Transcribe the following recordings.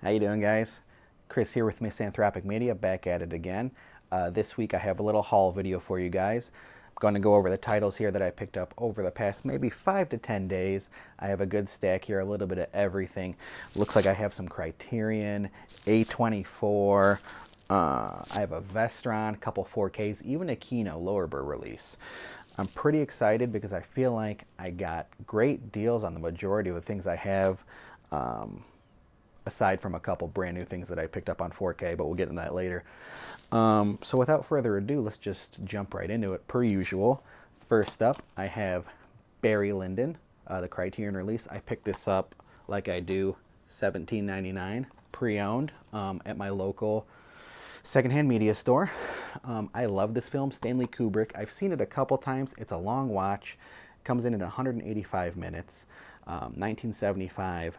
How you doing, guys? Chris here with Misanthropic Media, back at it again. This week I have a little haul video for you guys. I'm going to go over the titles here that I picked up over the past maybe 5 to 10 days. I have a good stack here, a little bit of everything. Looks like I have some Criterion, A24, I have a VESTRON, a couple 4Ks, even a Kino Lorber release. I'm pretty excited because I feel like I got great deals on the majority of the things I have. Aside from a couple brand new things that I picked up on 4K, but we'll get into that later. So without further ado, let's just jump right into it per usual. First up, I have Barry Lyndon, the Criterion release. I picked this up like I do, $17.99, pre-owned, at my local secondhand media store. I love this film, Stanley Kubrick. I've seen it a couple times. It's a long watch. It comes in at 185 minutes, 1975.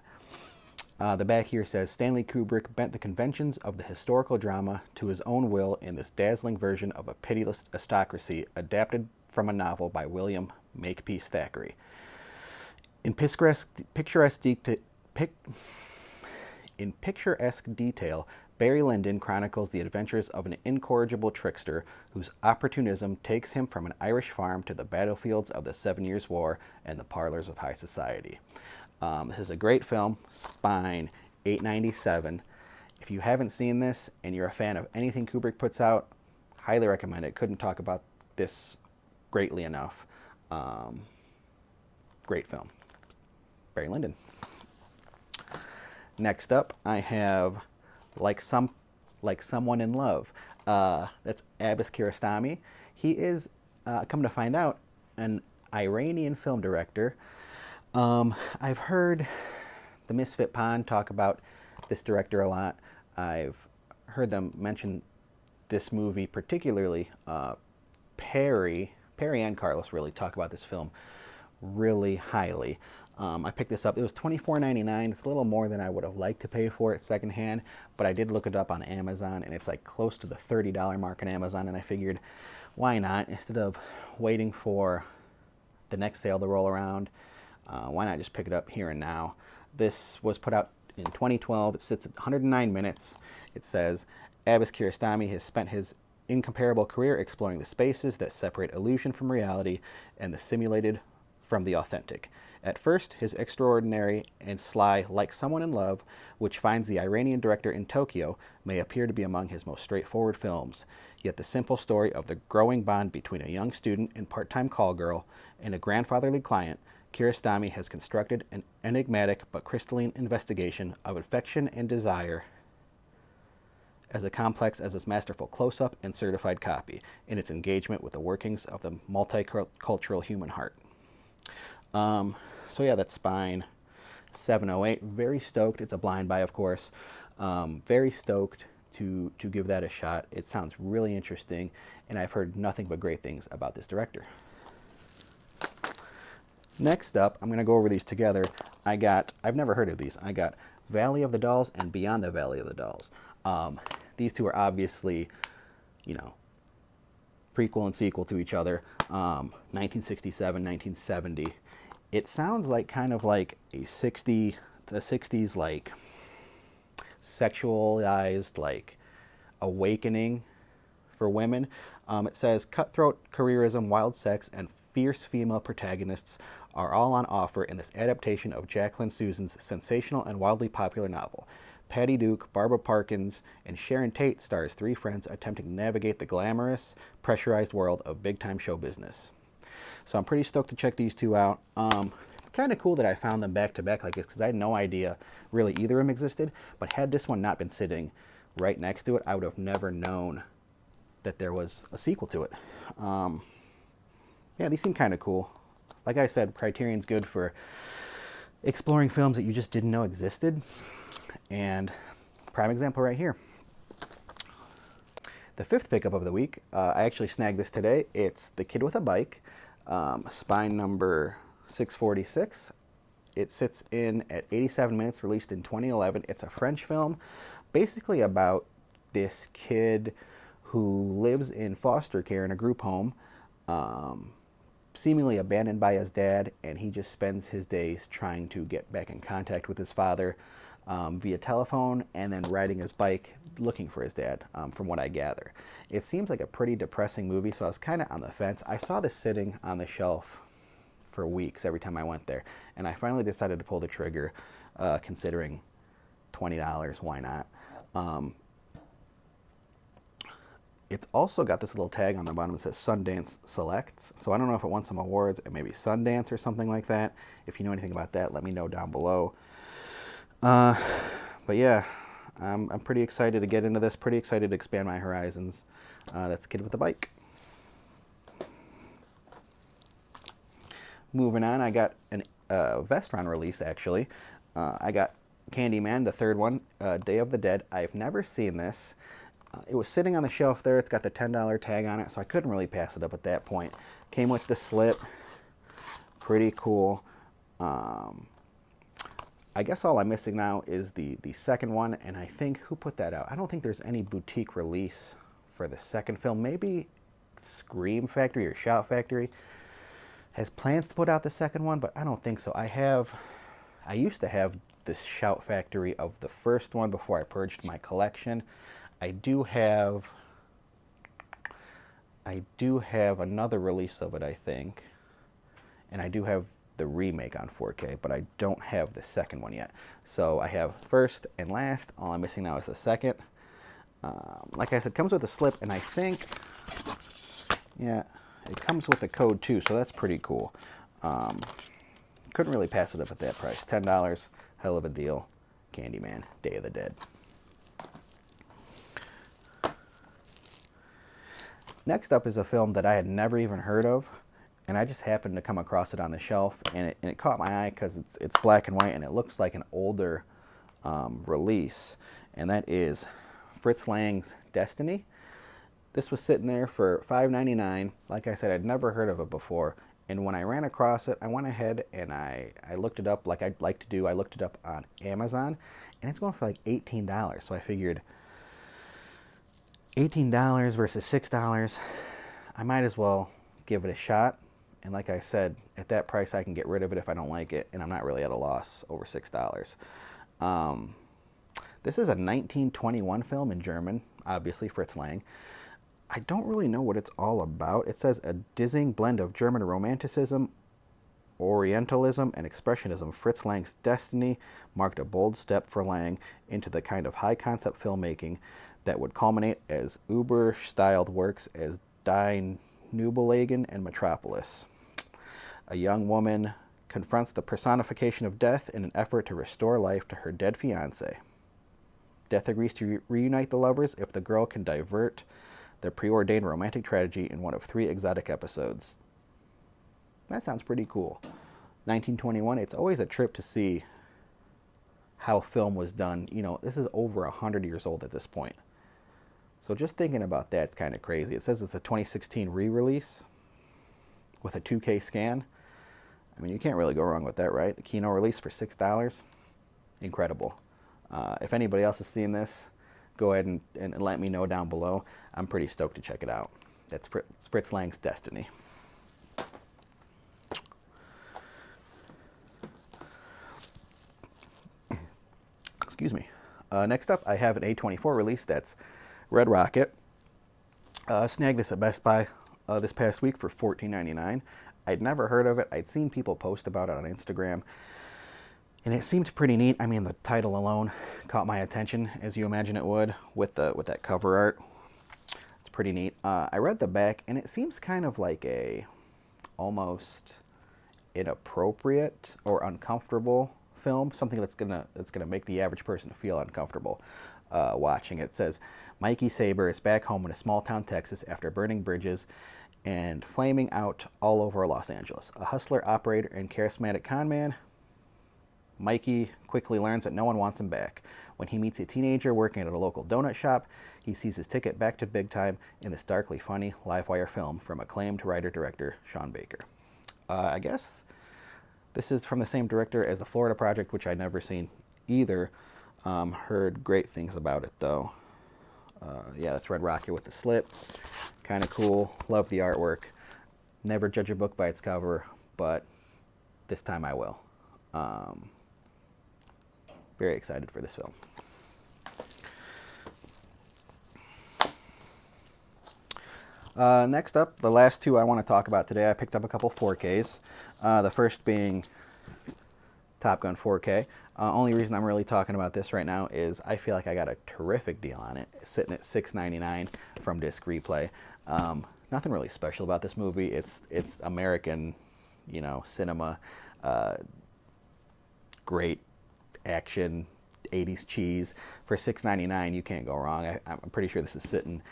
The back here says, Stanley Kubrick bent the conventions of the historical drama to his own will in this dazzling version of a pitiless aristocracy adapted from a novel by William Makepeace Thackeray. In picturesque detail, Barry Lyndon chronicles the adventures of an incorrigible trickster whose opportunism takes him from an Irish farm to the battlefields of the 7 Years' War and the parlors of high society. This is a great film, Spine, $8.97. If you haven't seen this and you're a fan of anything Kubrick puts out, highly recommend it. Couldn't talk about this greatly enough. Great film. Barry Lyndon. Next up, I have Like Someone in Love. That's Abbas Kiarostami. He is, come to find out, an Iranian film director. I've heard the Misfit Pond talk about this director a lot. I've heard them mention this movie particularly. Perry and Carlos really talk about this film really highly. I picked this up. It was $24.99. It's a little more than I would have liked to pay for it secondhand, but I did look it up on Amazon, and it's like close to the $30 mark on Amazon, and I figured, why not? Instead of waiting for the next sale to roll around, why not just pick it up here and now? This was put out in 2012. It sits at 109 minutes. It says, Abbas Kiarostami has spent his incomparable career exploring the spaces that separate illusion from reality and the simulated from the authentic. At first, his extraordinary and sly Like Someone in Love, which finds the Iranian director in Tokyo, may appear to be among his most straightforward films. Yet the simple story of the growing bond between a young student and part-time call girl and a grandfatherly client, Kiarostami has constructed an enigmatic but crystalline investigation of affection and desire as complex as its masterful close-up and certified copy in its engagement with the workings of the multicultural human heart. So yeah, that's Spine, 708. Very stoked. It's a blind buy, of course. Very stoked to give that a shot. It sounds really interesting, and I've heard nothing but great things about this director. Next up, I'm going to go over these together. I've never heard of these. I got Valley of the Dolls and Beyond the Valley of the Dolls. These two are obviously, prequel and sequel to each other. 1967, 1970. It sounds like kind of like the 60s, like sexualized, like awakening for women. It says cutthroat careerism, wild sex, and fierce female protagonists are all on offer in this adaptation of Jacqueline Susann's sensational and wildly popular novel. Patty Duke, Barbara Parkins, and Sharon Tate stars three friends attempting to navigate the glamorous, pressurized world of big-time show business. So I'm pretty stoked to check these two out. Kind of cool that I found them back-to-back like this because I had no idea really either of them existed, but had this one not been sitting right next to it, I would have never known that there was a sequel to it. Yeah, these seem kind of cool. Like I said, Criterion's good for exploring films that you just didn't know existed. And prime example right here. The fifth pickup of the week, I actually snagged this today. It's The Kid with a Bike, Spine number 646. It sits in at 87 minutes, released in 2011. It's a French film, basically about this kid who lives in foster care in a group home, seemingly abandoned by his dad, and he just spends his days trying to get back in contact with his father. via telephone and then riding his bike looking for his dad, from what I gather. It seems like a pretty depressing movie, so I was kind of on the fence. I saw this sitting on the shelf for weeks every time I went there, and I finally decided to pull the trigger, considering $20, why not? It's also got this little tag on the bottom that says Sundance Selects, so I don't know if it won some awards, it may be Sundance or something like that. If you know anything about that, let me know down below. But yeah, I'm pretty excited to get into this, pretty excited to expand my horizons. That's Kid with a Bike. Moving on, I got a VESTRON release, actually. I got Candyman, the third one, Day of the Dead. I've never seen this. It was sitting on the shelf there. It's got the $10 tag on it, so I couldn't really pass it up at that point. Came with the slip. Pretty cool. I guess all I'm missing now is the second one, and I think, who put that out? I don't think there's any boutique release for the second film. Maybe Scream Factory or Shout Factory has plans to put out the second one, but I don't think so. I used to have this Shout Factory of the first one before I purged my collection. I do have another release of it, I think, and I do have the remake on 4K, but I don't have the second one yet. So I have first and last. All I'm missing now is the second. Like I said, it comes with a slip, and I think, yeah, it comes with a code too, so that's pretty cool. Couldn't really pass it up at that price. $10, hell of a deal. Candyman, Day of the Dead. Next up is a film that I had never even heard of, and I just happened to come across it on the shelf, and it caught my eye because it's black and white, and it looks like an older release, and that is Fritz Lang's Destiny. This was sitting there for $5.99. Like I said, I'd never heard of it before, and when I ran across it, I went ahead and I looked it up like I'd like to do. I looked it up on Amazon, and it's going for like $18, so I figured $18 versus $6, I might as well give it a shot. And like I said, at that price, I can get rid of it if I don't like it, and I'm not really at a loss over $6. This is a 1921 film in German, obviously Fritz Lang. I don't really know what it's all about. It says a dizzying blend of German romanticism, Orientalism, and Expressionism. Fritz Lang's Destiny marked a bold step for Lang into the kind of high-concept filmmaking that would culminate as Uber-styled works as Die Nubelungen and Metropolis. A young woman confronts the personification of death in an effort to restore life to her dead fiancé. Death agrees to reunite the lovers if the girl can divert their preordained romantic tragedy in one of 3 exotic episodes. That sounds pretty cool. 1921, it's always a trip to see how film was done. You know, this is over 100 years old at this point. So just thinking about that, it's kind of crazy. It says it's a 2016 re-release with a 2K scan. I mean, you can't really go wrong with that, right? A Kino release for $6. Incredible. If anybody else has seen this, go ahead and let me know down below. I'm pretty stoked to check it out. That's Fritz Lang's Destiny. Excuse me. Next up, I have an A24 release. That's Red Rocket. Snagged this at Best Buy this past week for $14.99. I'd never heard of it. I'd seen people post about it on Instagram, and it seemed pretty neat. I mean, the title alone caught my attention, as you imagine it would, with that cover art. It's pretty neat. I read the back, and it seems kind of like a almost inappropriate or uncomfortable film, something that's gonna make the average person feel uncomfortable watching it. It says, Mikey Saber is back home in a small town Texas after burning bridges and flaming out all over Los Angeles. A hustler, operator, and charismatic con man, Mikey quickly learns that no one wants him back. When he meets a teenager working at a local donut shop, he sees his ticket back to big time in this darkly funny live-wire film from acclaimed writer-director Sean Baker. I guess this is from the same director as The Florida Project, which I'd never seen either. Heard great things about it, though. Yeah, that's Red Rocket with the slip. Kind of cool. Love the artwork. Never judge a book by its cover, but this time I will. Very excited for this film. Next up, the last two I want to talk about today, I picked up a couple 4Ks. The first being Top Gun 4K. Only reason I'm really talking about this right now is I feel like I got a terrific deal on it, sitting at $6.99 from Disc Replay. Nothing really special about this movie. It's American, you know, cinema. Great action, 80s cheese. For $6.99, you can't go wrong. I'm pretty sure this is sitting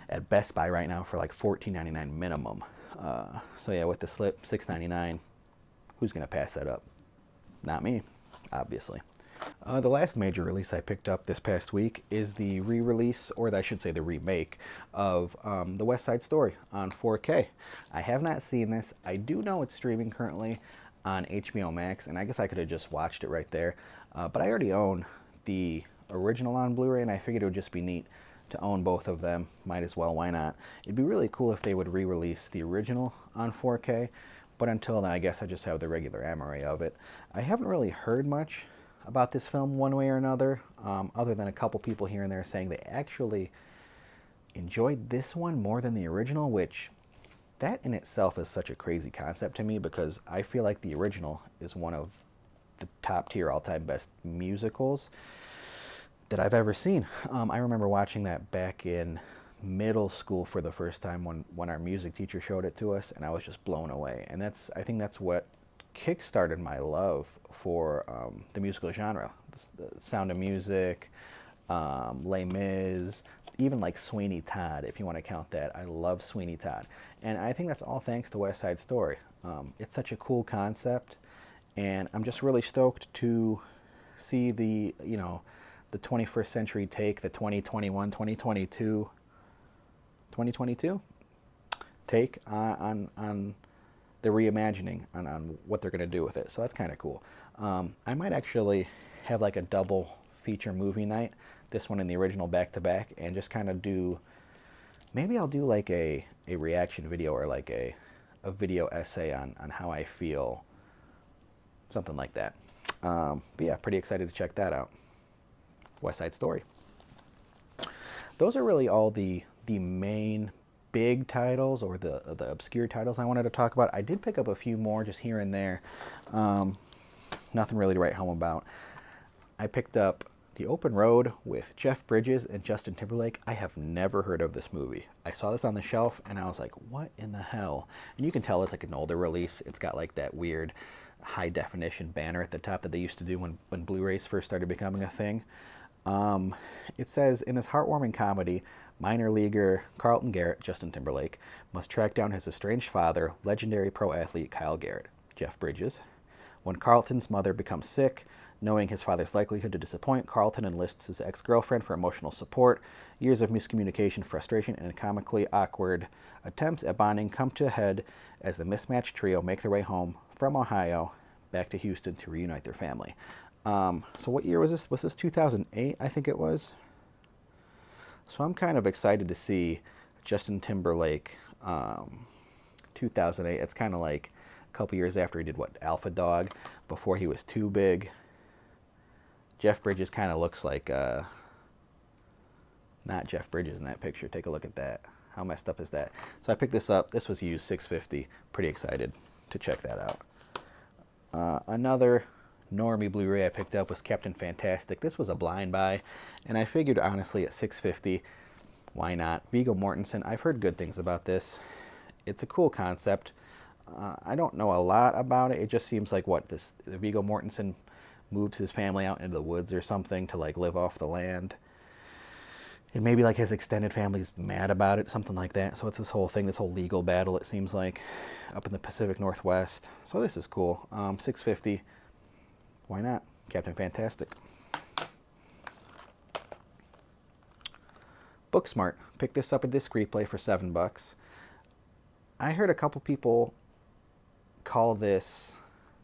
at Best Buy right now for like $14.99 minimum. So yeah, with the slip, $6.99, who's going to pass that up? Not me, obviously. The last major release I picked up this past week is the re-release, or I should say the remake, of The West Side Story on 4K. I have not seen this. I do know it's streaming currently on HBO Max, and I guess I could have just watched it right there. But I already own the original on Blu-ray, and I figured it would just be neat to own both of them. Might as well, why not? It'd be really cool if they would re-release the original on 4K. But until then, I guess I just have the regular array of it. I haven't really heard much about this film one way or another, other than a couple people here and there saying they actually enjoyed this one more than the original, which that in itself is such a crazy concept to me, because I feel like the original is one of the top tier all-time best musicals that I've ever seen. I remember watching that back in middle school for the first time when our music teacher showed it to us, and I was just blown away. And I think that's what kickstarted my love for the musical genre. The Sound of Music, Les Mis, even like Sweeney Todd, if you want to count that. I love Sweeney Todd. And I think that's all thanks to West Side Story. It's such a cool concept, and I'm just really stoked to see the 21st century take, the 2022 take on the reimagining, on what they're going to do with it. So that's kind of cool. I might actually have like a double feature movie night, this one and the original back to back, and just kind of maybe I'll do like a reaction video, or like a video essay on how I feel, something like that. But yeah, pretty excited to check that out. West Side Story. Those are really all the main big titles, or the obscure titles I wanted to talk about. I did pick up a few more just here and there. Nothing really to write home about. I picked up The Open Road with Jeff Bridges and Justin Timberlake. I have never heard of this movie. I saw this on the shelf and I was like, what in the hell? And you can tell it's like an older release. It's got like that weird high definition banner at the top that they used to do when Blu-rays first started becoming a thing. It says, in this heartwarming comedy, minor leaguer Carlton Garrett, Justin Timberlake, must track down his estranged father, legendary pro athlete Kyle Garrett, Jeff Bridges. When Carlton's mother becomes sick, knowing his father's likelihood to disappoint, Carlton enlists his ex-girlfriend for emotional support. Years of miscommunication, frustration, and comically awkward attempts at bonding come to a head as the mismatched trio make their way home from Ohio back to Houston to reunite their family. So what year was this? Was this 2008? I think it was. So I'm kind of excited to see Justin Timberlake, 2008. It's kind of like a couple years after he did Alpha Dog, before he was too big. Jeff Bridges kind of looks like not Jeff Bridges in that picture. Take a look at that. How messed up is that? So I picked this up. This was used, $6.50. Pretty excited to check that out. Another normie Blu-ray I picked up was Captain Fantastic. This was a blind buy, and I figured honestly at $6.50, why not? Viggo Mortensen, I've heard good things about this. It's a cool concept. I don't know a lot about it. It just seems like Viggo Mortensen moves his family out into the woods or something to like live off the land. And maybe like his extended family's mad about it, something like that. So it's this whole thing, this whole legal battle, it seems like, up in the Pacific Northwest. So this is cool. $6.50. Why not? Captain Fantastic. Booksmart. Picked this up at Disc Replay for $7. I heard a couple people call this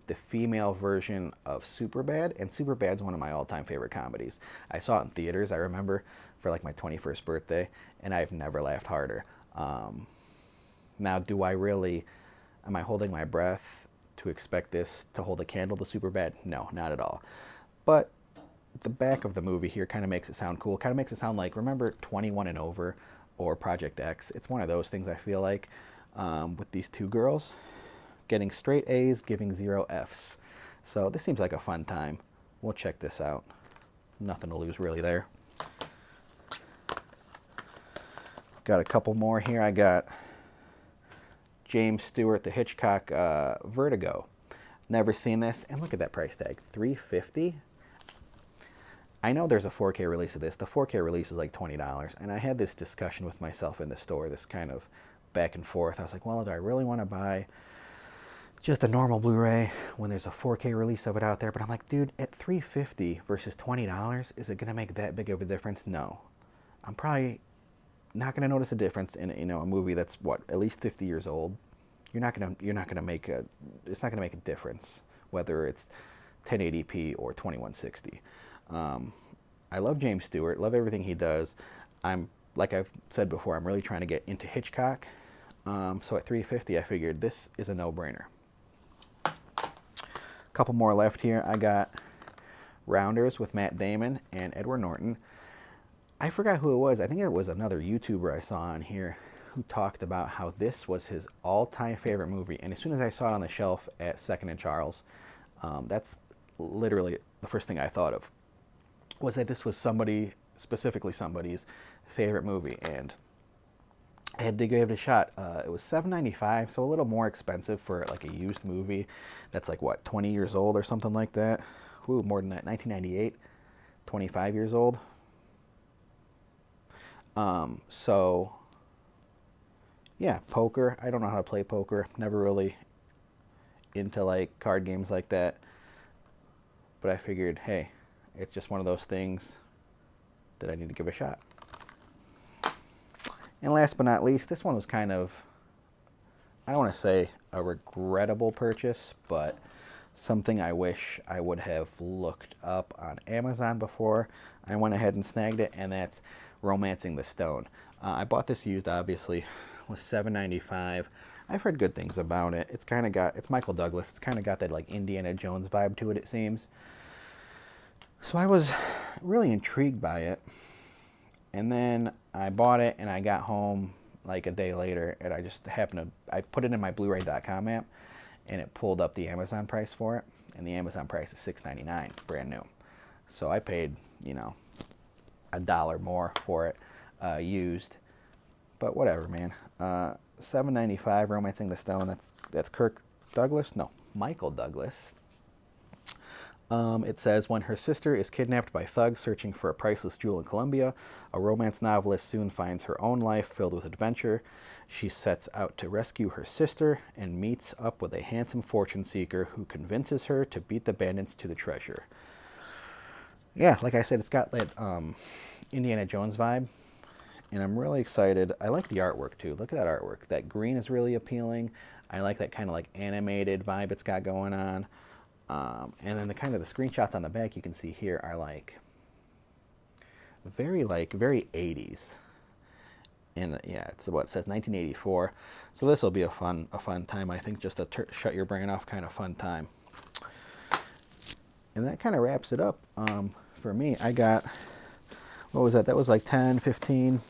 the female version of Superbad, and Superbad's one of my all-time favorite comedies. I saw it in theaters, I remember, for like my 21st birthday, and I've never laughed harder. Now, am I holding my breath to expect this to hold a candle to Superbad? No, not at all. But the back of the movie here kind of makes it sound cool. Kind of makes it sound like, remember 21 and Over or Project X? It's one of those things I feel like, with these two girls getting straight A's, giving 0 F's. So this seems like a fun time. We'll check this out. Nothing to lose really there. Got a couple more here. I got James Stewart, the Hitchcock Vertigo. Never seen this, and look at that price tag, $350. I know there's a 4K release of this. The 4K release is like $20, and I had this discussion with myself in the store, this kind of back and forth. I was like, well, do I really want to buy just a normal Blu-ray when there's a 4K release of it out there? But I'm like, dude, at $350 versus $20, is it going to make that big of a difference? No. I'm probably not going to notice a difference in, you know, a movie that's what, at least 50 years old. It's not going to make a difference whether it's 1080p or 2160. I love James Stewart, love everything he does. Like I've said before, I'm really trying to get into Hitchcock. So at $350, I figured this is a no-brainer. A couple more left here. I got Rounders with Matt Damon and Edward Norton. I forgot who it was. I think it was another YouTuber I saw on here who talked about how this was his all-time favorite movie. And as soon as I saw it on the shelf at 2nd and Charles, that's literally the first thing I thought of, was that this was specifically somebody's favorite movie. And I had to give it a shot. It was $7.95, so a little more expensive for like a used movie that's like, what, 20 years old or something like that? Ooh, more than that, 1998, 25 years old. So yeah, poker. I don't know how to play poker. Never really into like card games like that. But I figured, hey, it's just one of those things that I need to give a shot. And last but not least, this one was kind of, I don't want to say a regrettable purchase, but something I wish I would have looked up on Amazon before I went ahead and snagged it, and that's Romancing the Stone. I bought this used, obviously, was $7.95. I've heard good things about it. It's Michael Douglas. It's kind of got that like Indiana Jones vibe to it, it seems. So I was really intrigued by it. And then I bought it and I got home like a day later, and I just I put it in my BLURAY.com app, and it pulled up the Amazon price for it, and the Amazon price is $6.99, brand new. So I paid, you know, $1 more for it, used, but whatever, man. $7.95, Romancing the Stone. That's Kirk Douglas? No, Michael Douglas. It says, when her sister is kidnapped by thugs searching for a priceless jewel in Colombia, a romance novelist soon finds her own life filled with adventure. She sets out to rescue her sister and meets up with a handsome fortune seeker who convinces her to beat the bandits to the treasure. Yeah, like I said, it's got that Indiana Jones vibe, and I'm really excited. I like the artwork too. Look at that artwork. That green is really appealing. I like that kind of like animated vibe it's got going on. And then the screenshots on the back you can see here are like very 80s. And yeah, it's what it says, 1984. So this will be a fun time, I think, just a shut your brain off kind of fun time. And that kind of wraps it up for me. I got, what was that? That was like 10, 15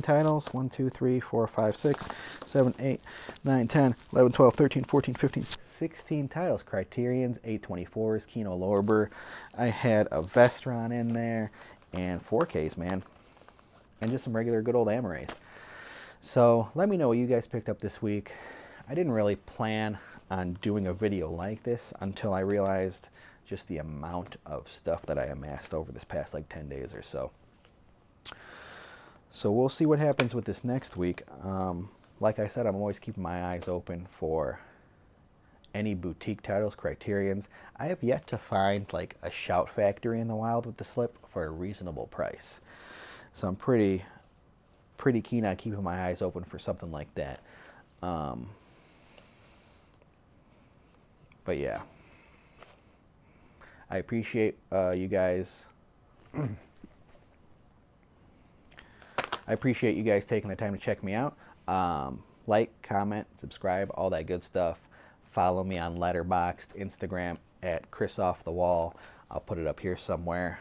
titles. 1, 2, 3, 4, 5, 6, 7, 8, 9, 10, 11, 12, 13, 14, 15, 16 titles. Criterion's, A24's, Kino Lorber. I had a VESTRON in there, and 4Ks, man. And just some regular good old Amarays. So let me know what you guys picked up this week. I didn't really plan on doing a video like this until I realized just the amount of stuff that I amassed over this past like 10 days or so. So we'll see what happens with this next week. Like I said, I'm always keeping my eyes open for any boutique titles, Criterions. I have yet to find like a Shout Factory in the wild with the slip for a reasonable price. So I'm pretty keen on keeping my eyes open for something like that. But yeah, I appreciate you guys. I appreciate you guys taking the time to check me out. Like, comment, subscribe, all that good stuff. Follow me on Letterboxd, Instagram at chrisoffthewall. I'll put it up here somewhere.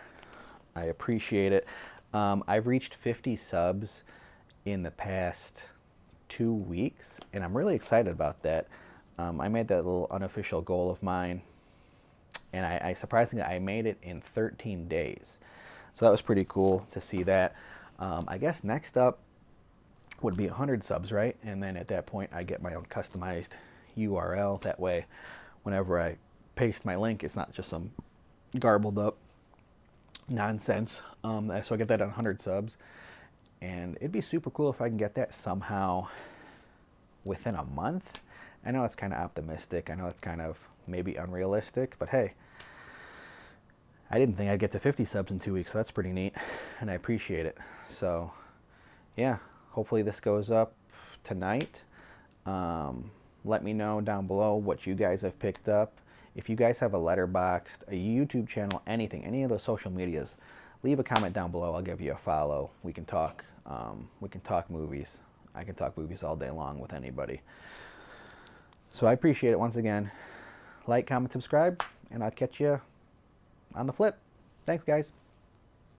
I appreciate it. I've reached 50 subs in the past 2 weeks, and I'm really excited about that. I made that little unofficial goal of mine, and I surprisingly, I made it in 13 days. So that was pretty cool to see that. I guess next up would be 100 subs, right? And then at that point, I get my own customized URL. That way, whenever I paste my link, it's not just some garbled up nonsense. So I get that on 100 subs. And it'd be super cool if I can get that somehow within a month. I know it's kind of optimistic. I know it's kind of maybe unrealistic, but hey, I didn't think I'd get to 50 subs in 2 weeks, so that's pretty neat, and I appreciate it. So, yeah, hopefully this goes up tonight. Let me know down below what you guys have picked up. If you guys have a Letterboxd, a YouTube channel, anything, any of those social medias, leave a comment down below. I'll give you a follow. We can talk. We can talk movies. I can talk movies all day long with anybody. So I appreciate it once again. Like, comment, subscribe, and I'll catch you on the flip. Thanks, guys.